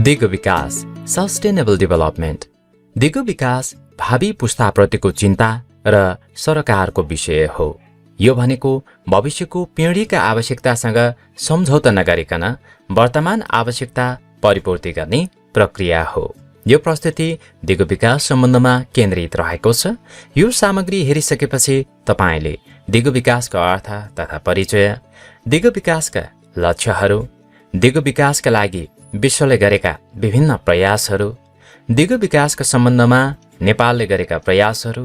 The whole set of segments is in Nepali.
दिगो विकास सस्टेनेबल डेभलपमेन्ट। दिगो विकास भावी पुस्ताप्रतिको चिन्ता र सरकारको विषय हो। यो भनेको भविष्यको पिँढीका आवश्यकतासँग सम्झौता नगरिकन वर्तमान आवश्यकता परिपूर्ति गर्ने प्रक्रिया हो। यो प्रस्तुति दिगो विकास सम्बन्धमा केन्द्रित रहेको छ। यो सामग्री हेरिसकेपछि तपाईले दिगो विकासको अर्थ तथा परिचय, दिगो विकासका लक्ष्यहरू, दिगो विकासका लागि विश्वले गरेका विभिन्न प्रयासहरू, दिगो विकासका सम्बन्धमा नेपालले गरेका प्रयासहरू,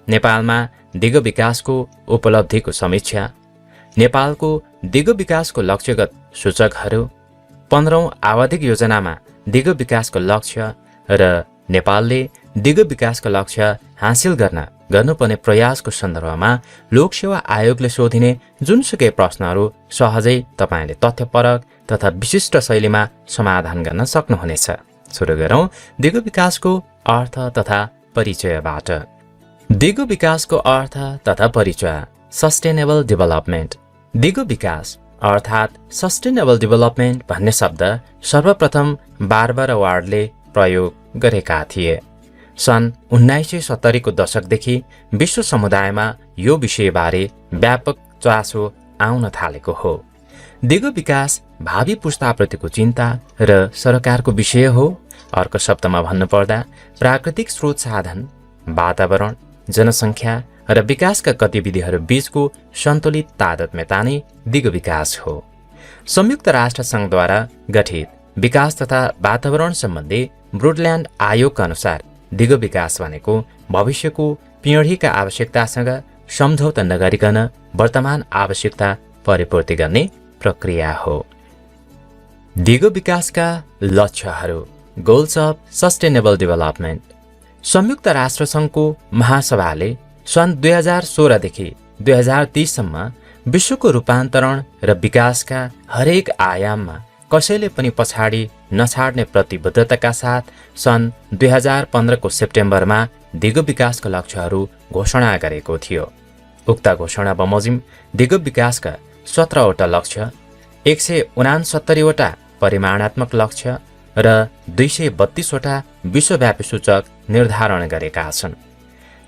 नेपालमा दिगो विकासको उपलब्धिको समीक्षा, नेपालको दिगो विकासको लक्ष्यगत सूचकहरू, 15औं आवधिक योजनामा दिगो विकासको लक्ष्य र नेपालले दिगो विकासको लक्ष्य हासिल गर्न गर्नुपर्ने प्रयासको सन्दर्भमा लोकसेवा आयोगले सोधिने जुनसुकै प्रश्नहरू सहजै तपाईले तथ्यपरक तथा विशिष्ट शैलीमा समाधान गर्न सक्नुहुनेछ। सुरु गरौँ दिगो विकासको अर्थ तथा परिचयबाट। दिगो विकासको अर्थ तथा परिचय। Sustainable development. दिगो विकास अर्थात् सस्टेनेबल डेभलपमेन्ट भन्ने शब्द सर्वप्रथम बारबार वार्डले प्रयोग गरेका थिए। सन् 1970 को दशकदेखि विश्व समुदायमा यो विषयबारे व्यापक चासो आउन थालेको हो। दिगो विकास भावी पुस्ताप्रतिको चिन्ता र सरकारको विषय हो। अर्को शब्दमा भन्नुपर्दा प्राकृतिक स्रोत साधन, वातावरण, जनसङ्ख्या र विकासका गतिविधिहरू बीचको सन्तुलित तादात्म्यता नै दिगो विकास हो। संयुक्त राष्ट्र सङ्घद्वारा गठित विकास तथा वातावरण सम्बन्धी ब्रुडल्यान्ड आयोगका अनुसार दिगो विकास भनेको भविष्यको पिँढीका आवश्यकतासँग सम्झौता नगरिकन वर्तमान आवश्यकता परिपूर्ति गर्ने प्रक्रिया हो। दिगो विकासका लक्ष्यहरू। Goals of sustainable development. संयुक्त राष्ट्र सङ्घको महासभाले सन् 2016 देखि 2030 सम्म विश्वको रूपान्तरण र विकासका हरेक आयाममा कसैले पनि पछाडि नछाड्ने प्रतिबद्धताका साथ सन् 2015 को सेप्टेम्बरमा दिगो विकासका लक्ष्यहरू घोषणा गरेको थियो। उक्त घोषणा बमोजिम दिगो विकासका 17वटा लक्ष्य, 169 वटा परिमाणात्मक लक्ष्य र 232 वटा विश्वव्यापी सूचक निर्धारण गरेका छन्।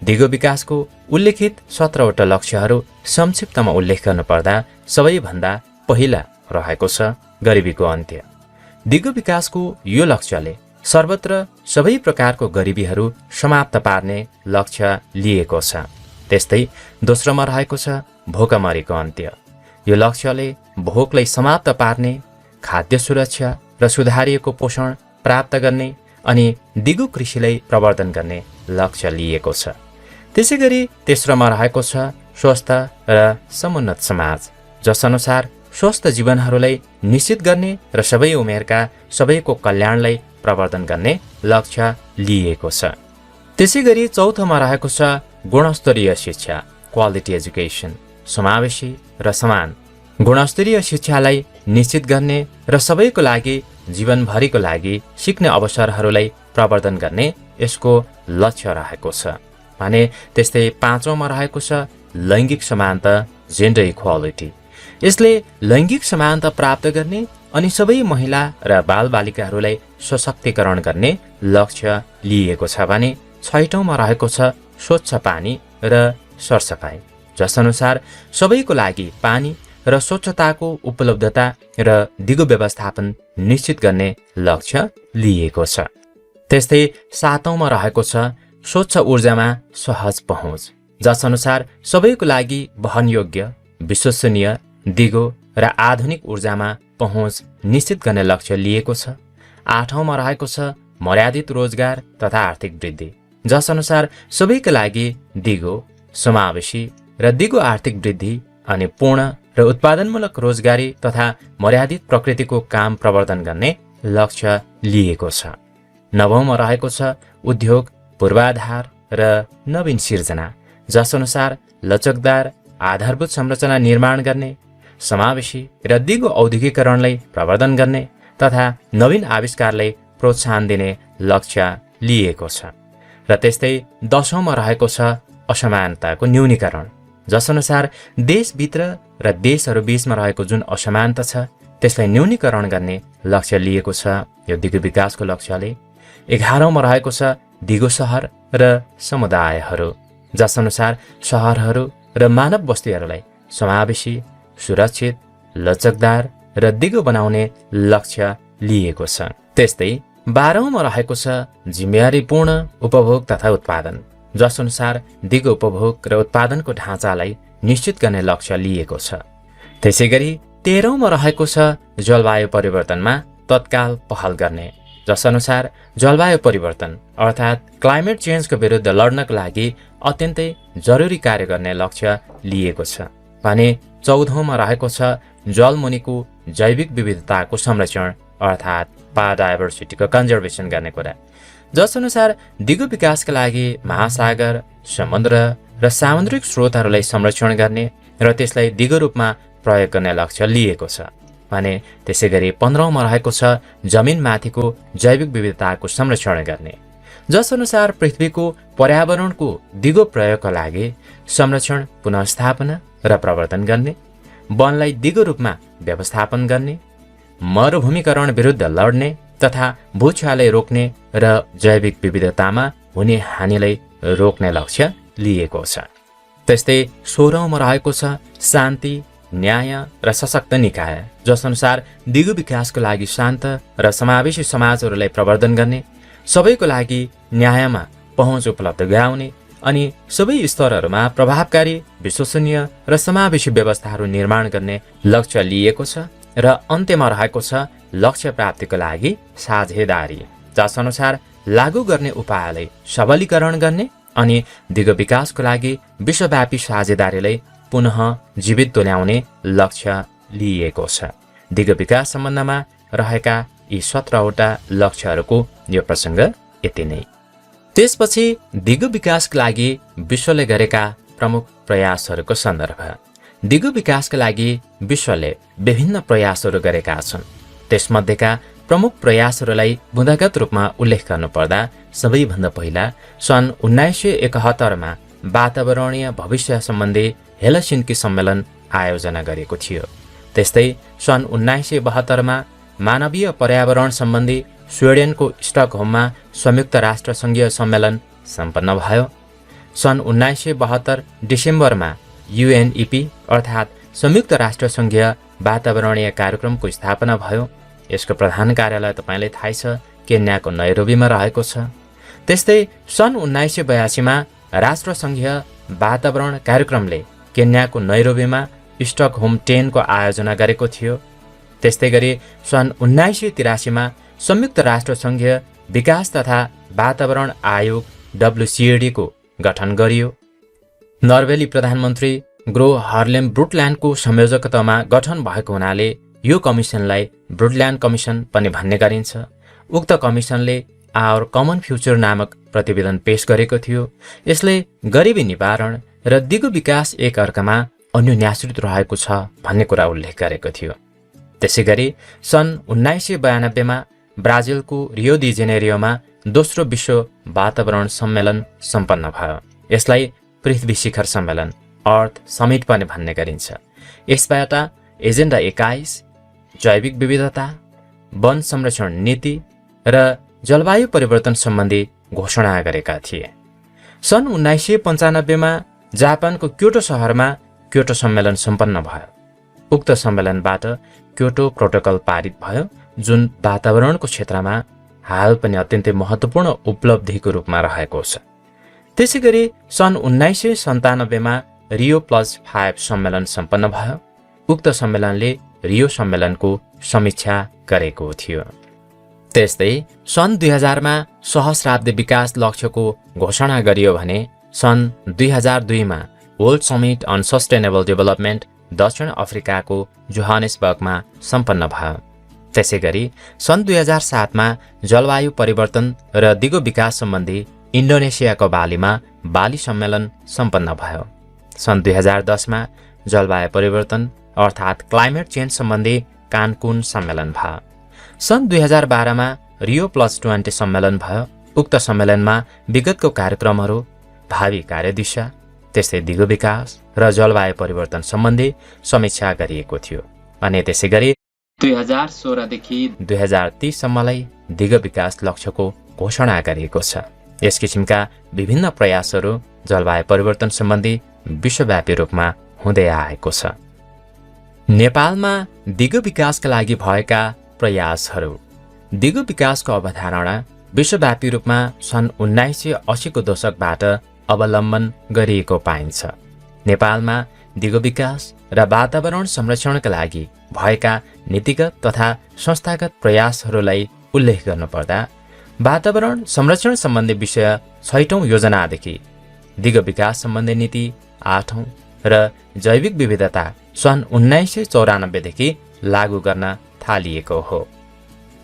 दिगो विकासको उल्लेखित 17वटा लक्ष्यहरू संक्षिप्तमा उल्लेख गर्नुपर्दा सबैभन्दा पहिला रहेको छ गरिबीको अन्त्य। दिगो विकासको यो लक्ष्यले सर्वत्र सबै प्रकारको गरिबीहरू समाप्त पार्ने लक्ष्य लिएको छ। त्यस्तै दोस्रोमा रहेको छ भोकमरीको अन्त्य। यो लक्ष्यले भोकलाई समाप्त पार्ने, खाद्य सुरक्षा र सुधारिएको पोषण प्राप्त गर्ने अनि दिगो कृषिलाई प्रवर्धन गर्ने लक्ष्य लिएको छ। त्यसैगरी तेस्रोमा रहेको छ स्वस्थ र समुन्नत समाज, जसअनुसार स्वस्थ जीवनहरूलाई निश्चित गर्ने र सबै उमेरका सबैको कल्याणलाई प्रवर्धन गर्ने लक्ष्य लिएको छ। त्यसैगरी चौथोमा रहेको छ गुणस्तरीय शिक्षा, क्वालिटी एजुकेसन, समावेशी र समान। गुणस्तरीय शिक्षालाई निश्चित गर्ने र सबैको लागि जीवनभरिको लागि सिक्ने अवसरहरूलाई प्रवर्धन गर्ने यसको लक्ष्य रहेको छ भने त्यस्तै पाँचौँमा रहेको छ लैङ्गिक समानता, जेन्डर इक्वालिटी। यसले लैङ्गिक समानता प्राप्त गर्ने अनि सबै महिला र बालबालिकाहरूलाई सशक्तिकरण गर्ने लक्ष्य लिएको छ भने छैटौँमा रहेको छ स्वच्छ पानी र सरसफाइ, जसअनुसार सबैको लागि पानी र स्वच्छताको उपलब्धता र दिगो व्यवस्थापन निश्चित गर्ने लक्ष्य लिएको छ। त्यस्तै सातौँमा रहेको छ स्वच्छ ऊर्जामा सहज पहुँच, जसअनुसार सबैको लागि वहनयोग्य, विश्वसनीय, दिगो र आधुनिक ऊर्जामा पहुँच निश्चित गर्ने लक्ष्य लिएको छ। आठौँमा रहेको छ मर्यादित रोजगार तथा आर्थिक वृद्धि, जसअनुसार सबैका लागि दिगो, समावेशी र दिगो आर्थिक वृद्धि अनि पूर्ण र उत्पादनमूलक रोजगारी तथा मर्यादित प्रकृतिको काम प्रवर्धन गर्ने लक्ष्य लिएको छ। नवौँमा रहेको छ उद्योग, पूर्वाधार र नवीन सिर्जना, जसअनुसार लचकदार आधारभूत संरचना निर्माण गर्ने, समावेशी र दिगो औद्योगिकरणलाई प्रवर्धन गर्ने तथा नवीन आविष्कारलाई प्रोत्साहन दिने लक्ष्य लिएको छ। र त्यस्तै 10औँमा रहेको छ असमानताको न्यूनीकरण, जसअनुसार देशभित्र र देशहरू बीचमा रहेको जुन असमानता छ त्यसलाई न्यूनीकरण गर्ने लक्ष्य लिएको छ। यो दिगो विकासको लक्ष्यले 11औंमा रहेको छ दिगो सहर र समुदायहरू, जसअनुसार सहरहरू र मानव बस्तीहरूलाई समावेशी, सुरक्षित, लचकदार र दिगो बनाउने लक्ष्य लिएको छ। त्यस्तै 12औंमा रहेको छ जिम्मेवारीपूर्ण उपभोग तथा उत्पादन, जसअनुसार दिगो उपभोग र उत्पादनको ढाँचालाई निश्चित गर्ने लक्ष्य लिएको छ। त्यसैगरी 13औंमा रहेको छ जलवायु परिवर्तनमा तत्काल पहल गर्ने, जसअनुसार जलवायु परिवर्तन अर्थात् क्लाइमेट चेन्जको विरुद्ध लड्नको लागि अत्यन्तै जरुरी कार्य गर्ने लक्ष्य लिएको छ। भने 14औंमा रहेको छ जलमुनिको जैविक विविधताको संरक्षण अर्थात् बायोडाइभर्सिटीको कन्जर्भेसन गर्ने कुरा, जसअनुसार दिगो विकासका लागि महासागर, समुद्र र सामुद्रिक स्रोतहरूलाई संरक्षण गर्ने र त्यसलाई दिगो रूपमा प्रयोग गर्ने लक्ष्य लिएको छ। भने त्यसैगरी 15औंमा रहेको छ जमिनमाथिको जैविक विविधताको संरक्षण गर्ने, जसअनुसार पृथ्वीको पर्यावरणको दिगो प्रयोगका लागि संरक्षण, पुनर्स्थापना र प्रवर्धन गर्ने, वनलाई दिगो रूपमा व्यवस्थापन गर्ने, मरुभूमिकरण विरुद्ध लड्ने तथा भूक्षयलाई रोक्ने र जैविक विविधतामा हुने हानिलाई रोक्ने लक्ष्य लिएको छ। त्यस्तै 16औंमा रहेको छ शान्ति, न्याय र सशक्त निकाय, जसअनुसार दिगो विकासको लागि शान्त र समावेशी समाजहरूलाई प्रवर्धन गर्ने, सबैको लागि न्यायमा पहुँच उपलब्ध गराउने अनि सबै स्तरहरूमा प्रभावकारी, विश्वसनीय र समावेशी व्यवस्थाहरू निर्माण गर्ने लक्ष्य लिएको छ। र अन्त्यमा रहेको छ लक्ष्य प्राप्तिको लागि साझेदारी, जसअनुसार लागू गर्ने उपायलाई सबलीकरण गर्ने अनि दिगो विकासको लागि विश्वव्यापी साझेदारीलाई पुनः जीवित तुल्याउने लक्ष्य लिएको छ। दिगो विकास सम्बन्धमा रहेका यी 17वटा लक्ष्यहरूको यो प्रसङ्ग यति नै। त्यसपछि दिगो विकासका लागि विश्वले गरेका प्रमुख प्रयासहरूको सन्दर्भ। दिगो विकासका लागि विश्वले विभिन्न प्रयासहरू गरेका छन्। त्यसमध्येका प्रमुख प्रयासहरूलाई बुँदागत रूपमा उल्लेख गर्नुपर्दा सबैभन्दा पहिला सन् 1971मा वातावरणीय भविष्य सम्बन्धी हेलसिन्की सम्मेलन आयोजना गरेको थियो। त्यस्तै सन् 1972मा मानवीय पर्यावरण सम्बन्धी स्विडेनको स्टकहोममा संयुक्त राष्ट्र सङ्घीय सम्मेलन सम्पन्न भयो। सन् 1972 डिसेम्बरमा UNEP अर्थात् संयुक्त राष्ट्र सङ्घीय वातावरणीय कार्यक्रमको स्थापना भयो। यसको प्रधान कार्यालय तपाईँलाई थाहै छ केन्याको नैरोबीमा रहेको छ। त्यस्तै सन् 1982मा राष्ट्रसङ्घीय वातावरण कार्यक्रमले केन्याको नैरोबीमा स्टकहोम 10 को आयोजना गरेको थियो। त्यस्तै गरी सन् 1983मा संयुक्त राष्ट्र सङ्घीय विकास तथा वातावरण आयोग WCAD को गठन गरियो। नर्वेली प्रधानमन्त्री ग्रो हार्लेम ब्रुटल्यान्डको संयोजकतामा गठन भएको हुनाले यो कमिसनलाई ब्रुटल्यान्ड कमिसन पनि भन्ने गरिन्छ। उक्त कमिसनले आवर कमन फ्युचर नामक प्रतिवेदन पेश गरेको थियो। यसले गरिबी निवारण र दिगो विकास एक अर्कामा अन्योन्याश्रित रहेको छ भन्ने कुरा उल्लेख गरेको थियो। त्यसैगरी सन् 1992मा ब्राजिलको रियो डी जेनेरियोमा दोस्रो विश्व वातावरण सम्मेलन सम्पन्न भयो। यसलाई पृथ्वी शिखर सम्मेलन अर्थ समिट पनि भन्ने गरिन्छ। यसबाट एजेन्डा 21, जैविक विविधता, वन संरक्षण नीति र जलवायु परिवर्तन सम्बन्धी घोषणा गरेका थिए। सन् 1995मा जापानको क्योटो सहरमा क्योटो सम्मेलन सम्पन्न भयो। उक्त सम्मेलनबाट क्योटो प्रोटोकल पारित भयो, जुन वातावरणको क्षेत्रमा हाल पनि अत्यन्तै महत्त्वपूर्ण उपलब्धिको रूपमा रहेको छ। त्यसैगरी सन् 1997मा रियो +5 सम्मेलन सम्पन्न भयो। उक्त सम्मेलनले रियो सम्मेलनको समीक्षा गरेको थियो। त्यस्तै सन् 2000मा सहस्राब्दी विकास लक्ष्यको घोषणा गरियो भने सन् 2002मा world summit on sustainable development दक्षिण अफ्रिकाको जोहानेसबर्गमा सम्पन्न भयो। त्यसैगरी सन् 2007मा जलवायु परिवर्तन र दिगो विकास सम्बन्धी इन्डोनेसियाको बालीमा बाली सम्मेलन सम्पन्न भयो। सन् 2010मा जलवायु परिवर्तन अर्थात् क्लाइमेट चेन्ज सम्बन्धी कानकुन सम्मेलन भयो। सन् 2012मा रियो +20 सम्मेलन भयो। उक्त सम्मेलनमा विगतको कार्यक्रमहरू, भावी कार्यदिशा, त्यस्तै दिगो विकास र जलवायु परिवर्तन सम्बन्धी समीक्षा गरिएको थियो। अनि त्यसैगरी 2016 देखि 2030 सम्मलाई दिग विकास लक्ष्यको घोषणा गरिएको छ। यस किसिमका विभिन्न प्रयासहरू जलवायु परिवर्तन सम्बन्धी विश्वव्यापी रूपमा हुँदै आएको छ। नेपालमा दिग विकासका लागि भएका प्रयासहरू। दिग विकासको अवधारणा विश्वव्यापी रूपमा सन् 1980 को दशकबाट अवलम्बन गरिएको पाइन्छ। नेपालमा दिग विकास र वातावरण संरक्षणका लागि भएका नीतिगत तथा संस्थागत प्रयासहरूलाई उल्लेख गर्नुपर्दा वातावरण संरक्षण सम्बन्धी विषय 6औं योजनादेखि दिग विकास सम्बन्धी नीति 8औं र जैविक विविधता सन् 1994 देखि लागू गर्न थालिएको हो।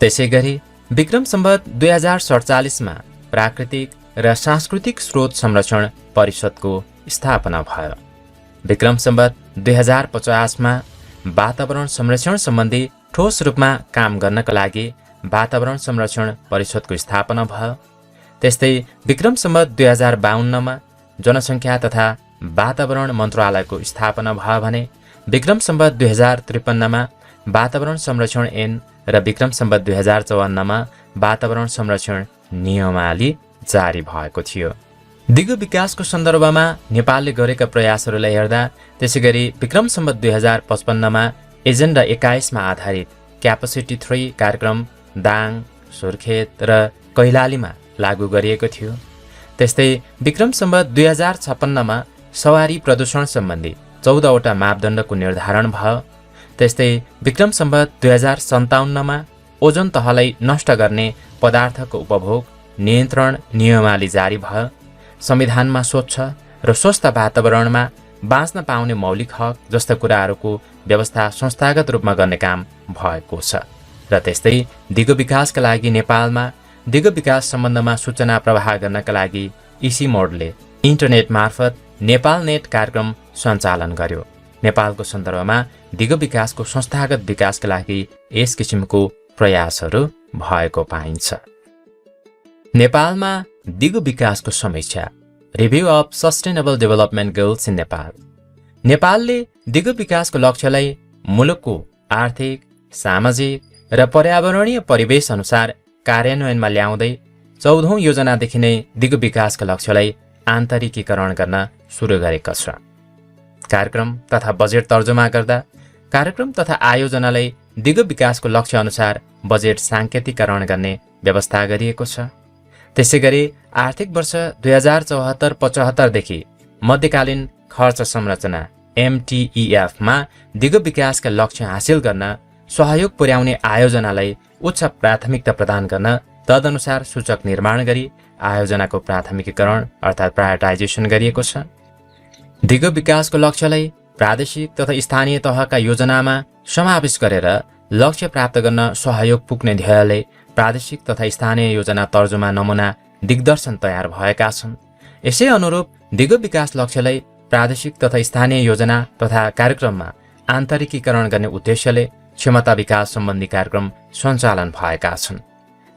त्यसैगरी विक्रम सम्वत 2047 मा प्राकृतिक र सांस्कृतिक स्रोत संरक्षण परिषदको स्थापना भयो। विक्रम सम्वत 2050 मा वातावरण संरक्षण सम्बन्धी ठोस रूपमा काम गर्नका लागि वातावरण संरक्षण परिषदको स्थापना भयो। त्यस्तै विक्रम सम्वत 2052 मा जनसङ्ख्या तथा वातावरण मन्त्रालयको स्थापना भयो भने विक्रम सम्वत 2053 मा वातावरण संरक्षण ऐन र विक्रम सम्वत 2054 मा वातावरण संरक्षण नियमावली जारी भएको थियो। दिग विकासको सन्दर्भमा नेपालले गरेका प्रयासहरूलाई हेर्दा त्यसैगरी विक्रम सम्वत 2055 मा एजेन्डा 21 मा आधारित क्यापासिटी 3 कार्यक्रम दाङ, सुर्खेत र कैलालीमा लागू गरिएको थियो। त्यस्तै विक्रम सम्वत 2056 मा सवारी प्रदूषण सम्बन्धी 14 वटा मापदण्डको निर्धारण भयो। त्यस्तै विक्रम सम्वत 2057 मा ओजोन तहलाई नष्ट गर्ने पदार्थको उपभोग नियन्त्रण नियमावली जारी भयो। संविधानमा स्वच्छ र स्वस्थ वातावरणमा बाँच्न पाउने मौलिक हक जस्ता कुराहरूको व्यवस्था संस्थागत रूपमा गर्ने काम भएको छ। र त्यस्तै दिग विकासका लागि नेपालमा दिग विकास सम्बन्धमा सूचना प्रवाह गर्नका लागि इसी मोडले इन्टरनेट मार्फत नेपाल नेट कार्यक्रम सञ्चालन गर्यो। नेपालको सन्दर्भमा दिग विकासको संस्थागत विकासका लागि यस किसिमको प्रयासहरू भएको पाइन्छ। नेपालमा दिग विकासको समीक्षा review of sustainable development goals in Nepal. नेपालले दिग विकासको लक्ष्यलाई मुलुकको आर्थिक, सामाजिक र पर्यावरणीय परिवेश अनुसार कार्यान्वयनमा ल्याउँदै 14औं योजनादेखि नै दिग विकासका लक्ष्यलाई आन्तरिकीकरण गर्न सुरु गरेको छ। कार्यक्रम तथा बजेट तर्जुमा गर्दा कार्यक्रम तथा आयोजनालाई दिग विकासको लक्ष्य अनुसार बजेट साङ्केतिकरण गर्ने व्यवस्था गरिएको छ। त्यसैगरी आर्थिक वर्ष 2074-75 देखि मध्यकालीन खर्च संरचना MTEF मा दिग विकासका लक्ष्य हासिल गर्न सहयोग पुर्याउने आयोजनालाई उच्च प्राथमिकता प्रदान गर्न तदनुसार सूचक निर्माण गरी आयोजनाको प्राथमिकीकरण अर्थात् प्रायोरिटाइजेसन गरिएको छ। दिग विकासको लक्ष्यलाई प्रादेशिक तथा स्थानीय तहका योजनामा समावेश गरेर लक्ष्य प्राप्त गर्न सहयोग पुग्ने ध्येयले प्रादेशिक तथा स्थानीय योजना तर्जुमा नमुना दिग्दर्शन तयार भएका छन्। यसै अनुरूप दिग विकास लक्ष्यलाई प्रादेशिक तथा स्थानीय योजना तथा कार्यक्रममा आन्तरिकीकरण गर्ने उद्देश्यले क्षमता विकास सम्बन्धी कार्यक्रम सञ्चालन भएका छन्।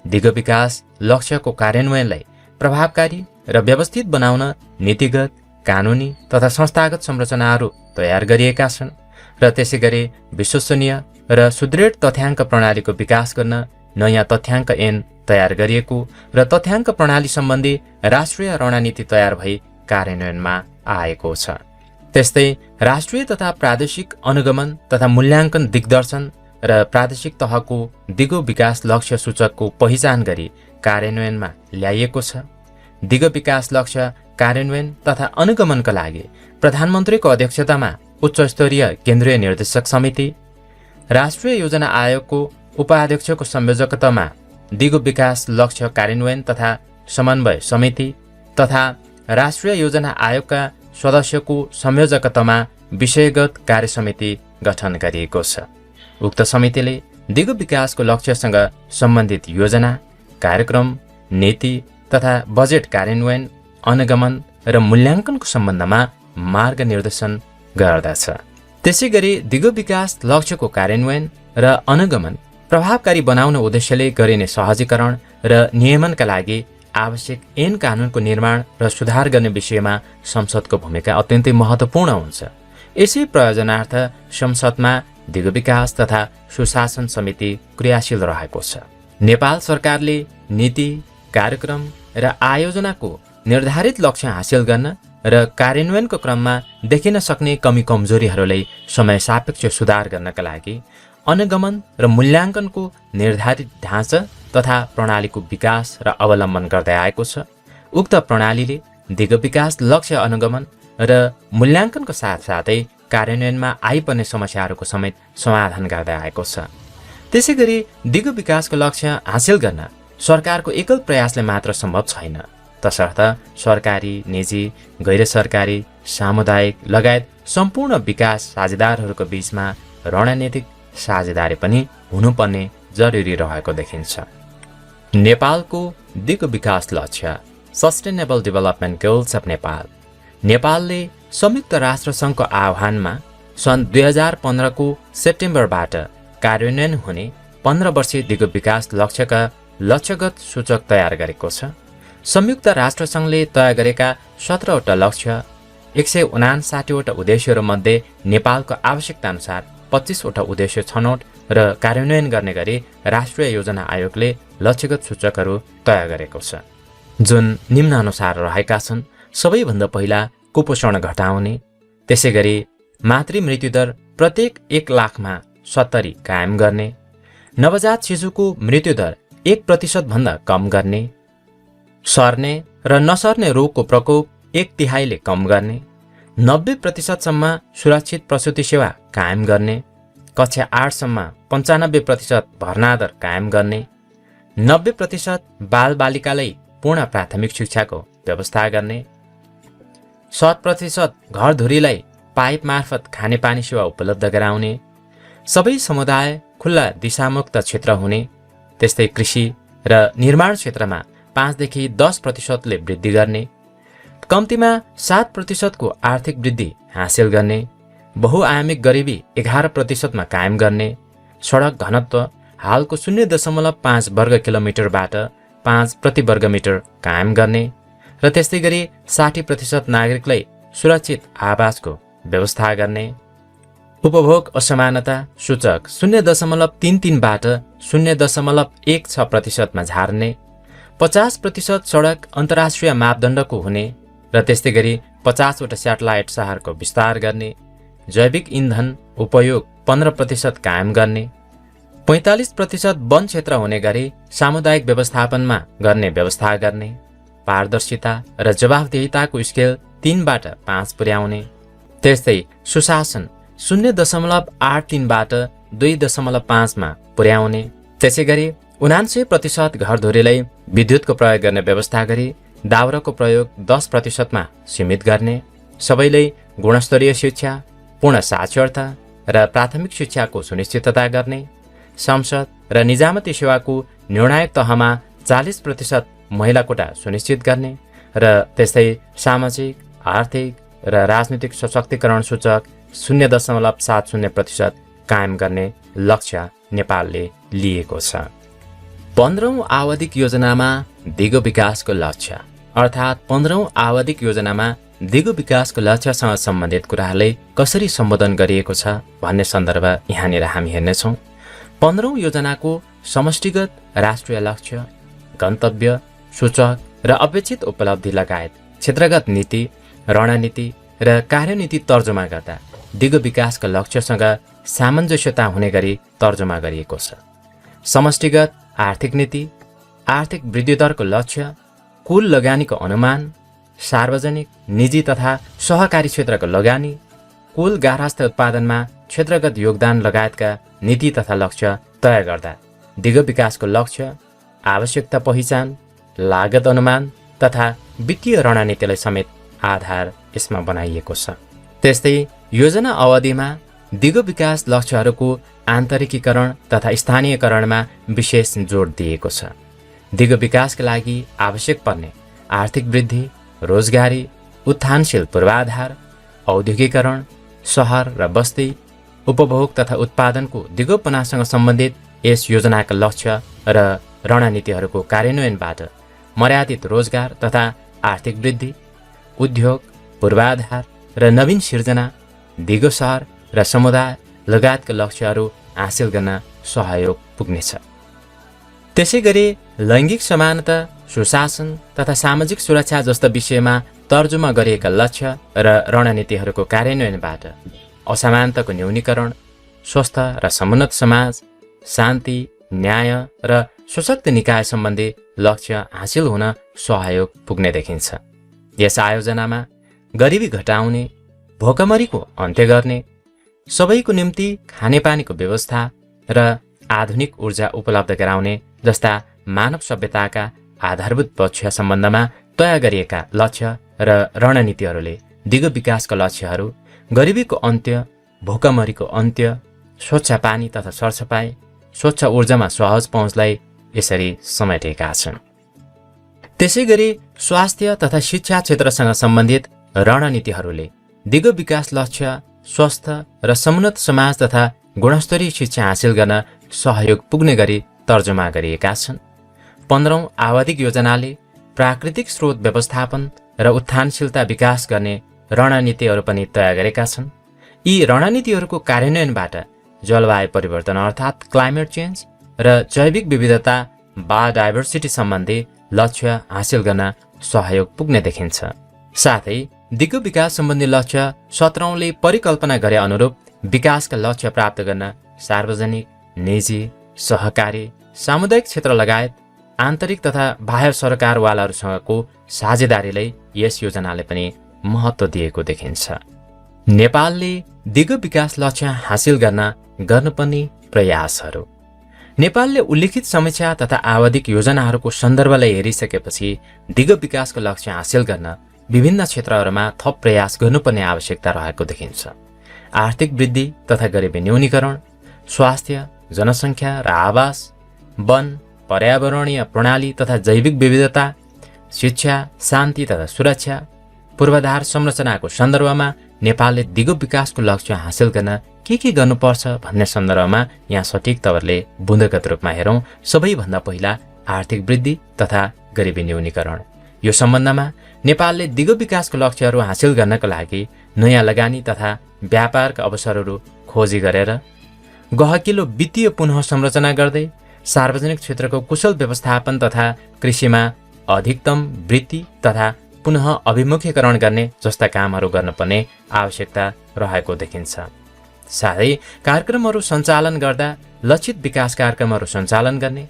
दिग विकास लक्ष्यको कार्यान्वयनलाई प्रभावकारी र व्यवस्थित बनाउन नीतिगत, कानुनी तथा संस्थागत संरचनाहरू तयार गरिएका छन् र त्यसैगरी विश्वसनीय र सुदृढ तथ्याङ्क प्रणालीको विकास गर्न नयाँ तथ्याङ्क ऐन तयार गरिएको र तथ्याङ्क प्रणाली सम्बन्धी राष्ट्रिय रणनीति तयार भई कार्यान्वयनमा आएको छ। त्यस्तै राष्ट्रिय तथा प्रादेशिक अनुगमन तथा मूल्याङ्कन दिग्दर्शन र प्रादेशिक तहको दिगो विकास लक्ष्य सूचकको पहिचान गरी कार्यान्वयनमा ल्याइएको छ। दिग विकास लक्ष्य कार्यान्वयन तथा अनुगमनका लागि प्रधानमन्त्रीको अध्यक्षतामा उच्च स्तरीय केन्द्रीय निर्देशक समिति, राष्ट्रिय योजना आयोगको उपाध्यक्षको संयोजकतामा दिगो विकास लक्ष्य कार्यान्वयन तथा समन्वय समिति तथा राष्ट्रिय योजना आयोगका सदस्यको संयोजकतामा विषयगत कार्य समिति गठन गरिएको छ। उक्त समितिले दिगो विकासको लक्ष्यसँग सम्बन्धित योजना, कार्यक्रम, नीति तथा बजेट कार्यान्वयन, अनुगमन र मूल्याङ्कनको सम्बन्धमा मार्गनिर्देशन गर्दछ। त्यसैगरी दिगो विकास लक्ष्यको कार्यान्वयन र अनुगमन प्रभावकारी बनाउन उद्देश्यले गरिने सहजीकरण र नियमनका लागि आवश्यक ऐन कानुनको निर्माण र सुधार गर्ने विषयमा संसदको भूमिका अत्यन्तै महत्त्वपूर्ण हुन्छ। यसै प्रयोजनार्थ संसदमा दिगो विकास तथा सुशासन समिति क्रियाशील रहेको छ। नेपाल सरकारले नीति, कार्यक्रम र आयोजनाको निर्धारित लक्ष्य हासिल गर्न र कार्यान्वयनको क्रममा देखिन सक्ने कमी कमजोरीहरूलाई समय सापेक्ष सुधार गर्नका लागि अनुगमन र मूल्याङ्कनको निर्धारित ढाँचा तथा प्रणालीको विकास र अवलम्बन गर्दै आएको छ। उक्त प्रणालीले दिगो विकास लक्ष्य अनुगमन र मूल्याङ्कनको साथसाथै कार्यान्वयनमा आइपर्ने समस्याहरूको समेत समाधान गर्दै आएको छ। त्यसैगरी दिगो विकासको लक्ष्य हासिल गर्न सरकारको एकल प्रयासले मात्र सम्भव छैन, तसर्थ सरकारी, निजी, गैर सरकारी, सामुदायिक लगायत सम्पूर्ण विकास साझेदारहरूको बीचमा रणनीतिक साझेदारी पनि हुनुपर्ने जरुरी रहेको देखिन्छ। नेपालको दिगो विकास लक्ष्य sustainable development goals of Nepal नेपालले संयुक्त राष्ट्र सङ्घको आह्वानमा सन् 2015 को सेप्टेम्बरबाट कार्यान्वयन हुने 15 वर्षीय दिगो विकास लक्ष्यका लक्ष्यगत सूचक तयार गरेको छ। संयुक्त राष्ट्र सङ्घले तय गरेका 17 वटा लक्ष्य, 159 वटा उद्देश्यहरूमध्ये नेपालको आवश्यकता अनुसार 25 वटा उद्देश्य छनौट र कार्यान्वयन गर्ने गरी राष्ट्रिय योजना आयोगले लक्ष्यगत सूचकहरू तय गरेको छ, जुन निम्नानुसार रहेका छन्। सबैभन्दा पहिला कुपोषण घटाउने, त्यसैगरी मातृ मृत्युदर प्रत्येक 1 लाखमा 70 कायम गर्ने, नवजात शिशुको मृत्युदर 1% भन्दा कम गर्ने, सर्ने र नसर्ने रोगको प्रकोप 1/3 कम गर्ने, 90% सम्म सुरक्षित प्रसुति सेवा कायम गर्ने, कक्षा 8 सम्म 95% भर्ना दर कायम गर्ने, 90% बालबालिकालाई पूर्ण प्राथमिक शिक्षाको व्यवस्था गर्ने, 100% घरधुरीलाई पाइप मार्फत खानेपानी सेवा उपलब्ध गराउने, सबै समुदाय खुल्ला दिशामुक्त क्षेत्र हुने, त्यस्तै कृषि र निर्माण क्षेत्रमा 5 देखि 10% वृद्धि गर्ने, कम्तीमा 7% को आर्थिक वृद्धि हासिल गर्ने, बहुआयामिक गरिबी 11% मा कायम गर्ने, सडक घनत्व हालको 0.5 वर्ग किलोमिटरबाट 5 प्रति वर्ग मिटर कायम गर्ने र त्यस्तै गरी 60% नागरिकलाई सुरक्षित आवासको व्यवस्था गर्ने, उपभोग असमानता सूचक 0.33 बाट 0.16% मा झार्ने, 50% सडक अन्तर्राष्ट्रिय मापदण्डको हुने र त्यस्तै गरी 50 वटा स्याटेलाइट शहरको विस्तार गर्ने, जैविक इन्धन उपयोग 15% कायम गर्ने, 45% वन क्षेत्र हुने गरी सामुदायिक व्यवस्थापनमा गर्ने व्यवस्था गर्ने, पारदर्शिता र जवाफदेहिताको स्केल 3 बाट 5 पुर्याउने, त्यस्तै सुशासन 0.83 बाट 2.5 मा पुर्याउने, त्यसैगरी 79% घरधुरीलाई विद्युतको प्रयोग गर्ने व्यवस्था गरी दाउराको प्रयोग 10% मा सीमित गर्ने, सबैलाई गुणस्तरीय शिक्षा, पूर्ण साक्षरता र प्राथमिक शिक्षाको सुनिश्चितता गर्ने, संसद र निजामती सेवाको निर्णायक तहमा 40% महिला कोटा सुनिश्चित गर्ने र त्यस्तै सामाजिक, आर्थिक र राजनीतिक सशक्तिकरण सूचक 0.70% कायम गर्ने लक्ष्य नेपालले लिएको छ। 15औं आवधिक योजनामा दिगो विकासको लक्ष्य अर्थात् 15औं आवधिक योजनामा दिगो विकासको लक्ष्यसँग सम्बन्धित कुराहरूलाई कसरी सम्बोधन गरिएको छ भन्ने सन्दर्भ यहाँनिर हामी हेर्नेछौँ। 15औं योजनाको समष्टिगत राष्ट्रिय लक्ष्य, गन्तव्य, सूचक र अपेक्षित उपलब्धि लगायत क्षेत्रगत नीति, रणनीति र कार्यनीति तर्जुमा गर्दा दिगो विकासका लक्ष्यसँग सामञ्जस्यता हुने गरी तर्जुमा गरिएको छ। समष्टिगत आर्थिक नीति, आर्थिक वृद्धि दरको लक्ष्य, कुल लगानीको अनुमान, सार्वजनिक, निजी तथा सहकारी क्षेत्रको लगानी, कुल गार्हस्थ्य उत्पादनमा क्षेत्रगत योगदान लगायतका नीति तथा लक्ष्य तय गर्दा दिगो विकासको लक्ष्य, आवश्यकता पहिचान, लागत अनुमान तथा वित्तीय रणनीतिलाई समेत आधार यसमा बनाइएको छ। त्यस्तै योजना अवधिमा दिगो विकास लक्ष्यहरूको आन्तरिकीकरण तथा स्थानीयकरणमा विशेष जोड दिएको छ। दिगो विकासका लागि आवश्यक पर्ने आर्थिक वृद्धि, रोजगारी, उत्थानशील पूर्वाधार, औद्योगिकरण, सहर र बस्ती, उपभोग तथा उत्पादनको दिगोपनासँग सम्बन्धित यस योजनाका लक्ष्य र रणनीतिहरूको कार्यान्वयनबाट मर्यादित रोजगार तथा आर्थिक वृद्धि, उद्योग, पूर्वाधार र नवीन सिर्जना, दिगो सहर र समुदाय लगायतका लक्ष्यहरू हासिल गर्न सहयोग पुग्नेछ। त्यसैगरी लैङ्गिक समानता, सुशासन तथा सामाजिक सुरक्षा जस्ता विषयमा तर्जुमा गरिएका लक्ष्य र रणनीतिहरूको कार्यान्वयनबाट असमानताको न्यूनीकरण, स्वस्थ र समुन्नत समाज, शान्ति, न्याय र सशक्त निकाय सम्बन्धी लक्ष्य हासिल हुन सहयोग पुग्ने देखिन्छ। यस आयोजनामा गरिबी घटाउने, भोकमरीको अन्त्य गर्ने, सबैको निम्ति खानेपानीको व्यवस्था र आधुनिक ऊर्जा उपलब्ध गराउने जस्ता मानव सभ्यताका आधारभूत पक्ष सम्बन्धमा तय गरिएका लक्ष्य र रणनीतिहरूले दिगो विकासका लक्ष्यहरू, गरिबीको अन्त्य, भोकमरीको अन्त्य, स्वच्छ पानी तथा सरसफाइ, स्वच्छ ऊर्जामा सहज पहुँचलाई यसरी समेटेका छन्। त्यसैगरी स्वास्थ्य तथा शिक्षा क्षेत्रसँग सम्बन्धित रणनीतिहरूले दिगो विकास लक्ष्य, स्वस्थ र समुन्नत समाज तथा गुणस्तरीय शिक्षा हासिल गर्न सहयोग पुग्ने गरी तर्जुमा गरिएका छन्। 15औं आवधिक योजनाले प्राकृतिक स्रोत व्यवस्थापन र उत्थानशीलता विकास गर्ने रणनीतिहरू पनि तय गरेका छन्। यी रणनीतिहरूको कार्यान्वयनबाट जलवायु परिवर्तन अर्थात् क्लाइमेट चेन्ज र जैविक विविधता बायोडाइभर्सिटी सम्बन्धी लक्ष्य हासिल गर्न सहयोग पुग्ने देखिन्छ। साथै दिगो विकास सम्बन्धी लक्ष्य 17औंले परिकल्पना गरे अनुरूप विकासका लक्ष्य प्राप्त गर्न सार्वजनिक, निजी, सहकारी, सामुदायिक क्षेत्र लगायत आन्तरिक तथा बाह्य सरकारवालाहरूसँगको साझेदारीलाई यस योजनाले पनि महत्त्व दिएको देखिन्छ। नेपालले दिगो विकास लक्ष्य हासिल गर्न गर्नुपर्ने प्रयासहरू। नेपालले उल्लिखित समीक्षा तथा आवधिक योजनाहरूको सन्दर्भलाई हेरिसकेपछि दिगो विकासको लक्ष्य हासिल गर्न विभिन्न क्षेत्रहरूमा थप प्रयास गर्नुपर्ने आवश्यकता रहेको देखिन्छ। आर्थिक वृद्धि तथा गरिबी न्यूनीकरण, स्वास्थ्य, जनसङ्ख्या र आवास, वन, पर्यावरणीय प्रणाली तथा जैविक विविधता, शिक्षा, शान्ति तथा सुरक्षा, पूर्वाधार संरचनाको सन्दर्भमा नेपालले दिगो विकासको लक्ष्य हासिल गर्न के गर्नुपर्छ भन्ने सन्दर्भमा यहाँ सठिक तवरले बुँदगत रूपमा हेरौँ। सबैभन्दा पहिला आर्थिक वृद्धि तथा गरिबी न्यूनीकरण। यो सम्बन्धमा नेपालले दिगो विकासको लक्ष्यहरू हासिल गर्नका लागि नयाँ लगानी तथा व्यापारका अवसरहरू खोजी गरेर गहकिलो वित्तीय पुनः संरचना गर्दै सार्वजनिक क्षेत्रको कुशल व्यवस्थापन तथा कृषिमा अधिकतम वृद्धि तथा पुनः अभिमुखीकरण गर्ने जस्ता कामहरू गर्नुपर्ने आवश्यकता रहेको देखिन्छ। साथै कार्यक्रमहरू सञ्चालन गर्दा लक्षित विकास कार्यक्रमहरू सञ्चालन गर्ने,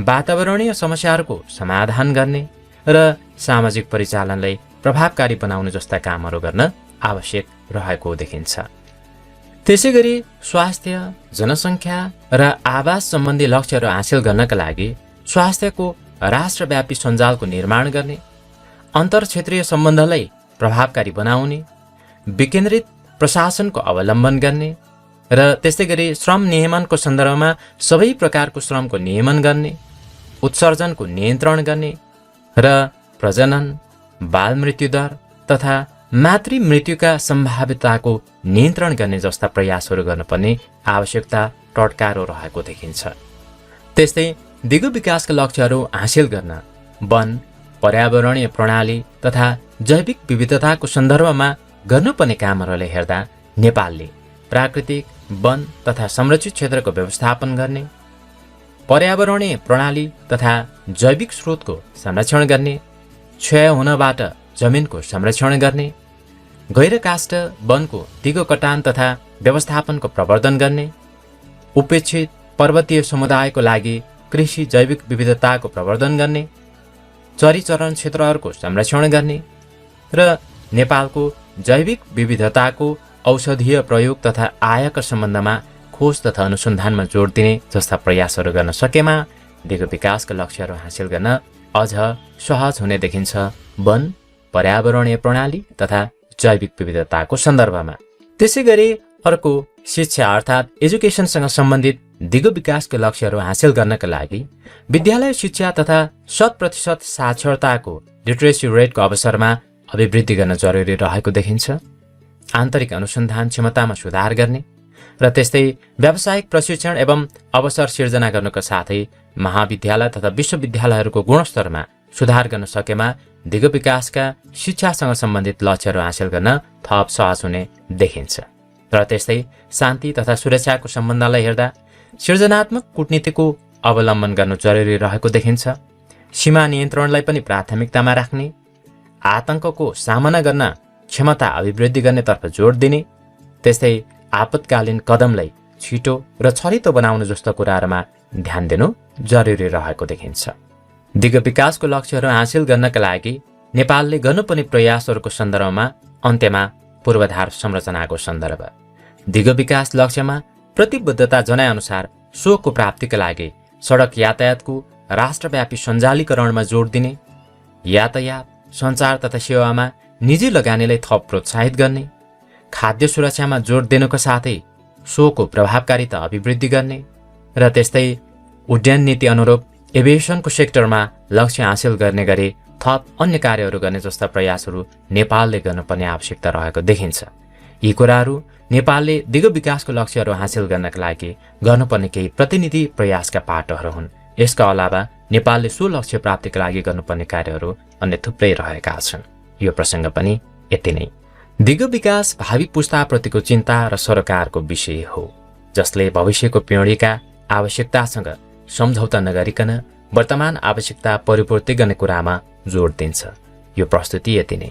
वातावरणीय समस्याहरूको समाधान गर्ने र सामाजिक परिचालनलाई प्रभावकारी बनाउने जस्ता कामहरू गर्न आवश्यक रहेको देखिन्छ। त्यसैगरी स्वास्थ्य, जनसङ्ख्या र आवास सम्बन्धी लक्ष्यहरू हासिल गर्नका लागि स्वास्थ्यको राष्ट्रव्यापी सञ्जालको निर्माण गर्ने, अन्तर्क्षेत्रीय सम्बन्धलाई प्रभावकारी बनाउने, विकेन्द्रित प्रशासनको अवलम्बन गर्ने र त्यसैगरी श्रम नियमनको सन्दर्भमा सबै प्रकारको श्रमको नियमन गर्ने, उत्सर्जनको नियन्त्रण गर्ने र प्रजनन, बाल मृत्युदर तथा मातृ मृत्युका सम्भाव्यताको नियन्त्रण गर्ने जस्ता प्रयासहरू गर्नुपर्ने आवश्यकता टटकारो रहेको देखिन्छ। त्यस्तै दिगो विकासका लक्ष्यहरू हासिल गर्न वन, पर्यावरणीय प्रणाली तथा जैविक विविधताको सन्दर्भमा गर्नुपर्ने कामहरूलाई हेर्दा नेपालले प्राकृतिक, वन तथा संरक्षित क्षेत्रको व्यवस्थापन गर्ने, पर्यावरणीय प्रणाली तथा जैविक स्रोतको संरक्षण गर्ने, क्षय हुनबाट जमिनको संरक्षण गर्ने, गैरकाष्ठ वनको दिगो कटान तथा व्यवस्थापनको प्रवर्धन गर्ने, उपेक्षित पर्वतीय समुदायको लागि कृषि जैविक विविधताको प्रवर्धन गर्ने, चरीचरण क्षेत्रहरूको संरक्षण गर्ने र नेपालको जैविक विविधताको औषधीय प्रयोग तथा आयका सम्बन्धमा खोज तथा अनुसन्धानमा जोड दिने जस्ता प्रयासहरू गर्न सकेमा दिगो विकासका लक्ष्यहरू हासिल गर्न अझ सहज हुने देखिन्छ। वन, पर्यावरणीय प्रणाली तथा जैविक विविधताको सन्दर्भमा। त्यसैगरी अर्को शिक्षा अर्थात् एजुकेसनसँग सम्बन्धित दिगो विकासका लक्ष्यहरू हासिल गर्नका लागि विद्यालय शिक्षा तथा 100% साक्षरताको लिटरेसी रेटको अवसरमा अभिवृद्धि गर्न जरुरी रहेको देखिन्छ। आन्तरिक अनुसन्धान क्षमतामा सुधार गर्ने र त्यस्तै व्यावसायिक प्रशिक्षण एवं अवसर सिर्जना गर्नुका साथै महाविद्यालय तथा विश्वविद्यालयहरूको गुणस्तरमा सुधार गर्न सकेमा दिगो विकासका शिक्षासँग सम्बन्धित लक्ष्यहरू हासिल गर्न थप सहज हुने देखिन्छ। तर त्यस्तै शान्ति तथा सुरक्षाको सम्बन्धलाई हेर्दा सृजनात्मक कूटनीतिको अवलम्बन गर्नु जरुरी रहेको देखिन्छ। सीमा नियन्त्रणलाई पनि प्राथमिकतामा राख्ने, आतंकको सामना गर्न क्षमता अभिवृद्धि गर्नेतर्फ जोड दिने, त्यस्तै आपतकालीन कदमलाई छिटो र छरितो बनाउनु जस्तो कुराहरूमा ध्यान दिनु जरुरी रहेको देखिन्छ। दिगो विकासको लक्ष्यहरू हासिल गर्नका लागि नेपालले गर्नुपर्ने प्रयासहरूको सन्दर्भमा अन्त्यमा पूर्वाधार संरचनाको सन्दर्भ। दिगो विकास लक्ष्यमा प्रतिबद्धता जनाएअनुसार सोको प्राप्तिका लागि सडक यातायातको राष्ट्रव्यापी सञ्जालीकरणमा जोड दिने, यातायात, सञ्चार तथा सेवामा निजी लगानीलाई थप प्रोत्साहित गर्ने, खाद्य सुरक्षामा जोड दिनुको साथै सोको प्रभावकारिता अभिवृद्धि गर्ने र त्यस्तै उड्डयन नीति अनुरूप एभिएसनको सेक्टरमा लक्ष्य हासिल गर्ने गरी थप अन्य कार्यहरू गर्ने जस्ता प्रयासहरू नेपालले गर्नुपर्ने आवश्यकता रहेको देखिन्छ। यी कुराहरू नेपालले दिगो विकासको लक्ष्यहरू हासिल गर्नका लागि गर्नुपर्ने केही प्रतिनिधि प्रयासका पाटोहरू हुन्। यसका अलावा नेपालले सो लक्ष्य प्राप्तिका लागि गर्नुपर्ने कार्यहरू अन्य थुप्रै रहेका छन्। यो प्रसङ्ग पनि यति नै। दिगो विकास भावी पुस्ताप्रतिको चिन्ता र सरोकारको विषय हो, जसले भविष्यको पिँढीका आवश्यकतासँग सम्झौता नगरिकन वर्तमान आवश्यकता परिपूर्ति गर्ने कुरामा जोड दिन्छ। यो प्रस्तुति यति नै।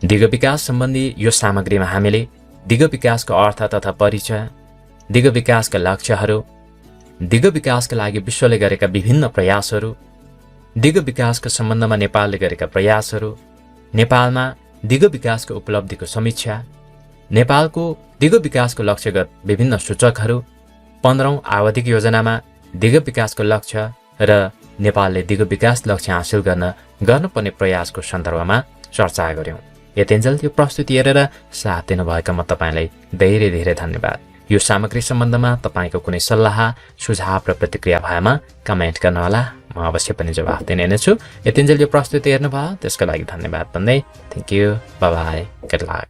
दिगो विकास सम्बन्धी यो सामग्रीमा हामीले दिगो विकासको अर्थ तथा परिचय, दिगो विकासका लक्ष्यहरू, दिगो विकासका लागि विश्वले गरेका विभिन्न प्रयासहरू, दिगो विकासको सम्बन्धमा नेपालले गरेका प्रयासहरू, नेपालमा दिगो विकासको उपलब्धिको समीक्षा, नेपालको दिगो विकासको लक्ष्यगत विभिन्न सूचकहरू, 15औं आवधिक योजनामा दिगो विकासको लक्ष्य र नेपालले दिगो विकास लक्ष्य हासिल गर्नुपर्ने प्रयासको सन्दर्भमा चर्चा गर्यौं। यतिन्जेल यो प्रस्तुति हेरेर साथ दिनुभएका म तपाईँलाई धेरै धेरै धन्यवाद। यो सामग्री सम्बन्धमा तपाईँको कुनै सल्लाह, सुझाव र प्रतिक्रिया भएमा कमेन्ट गर्नुहोला, म अवश्य पनि जवाफ दिने नै छु। यतिन्जेल यो प्रस्तुति हेर्नुभयो त्यसको लागि धन्यवाद भन्दै thank you, bye bye, good lock.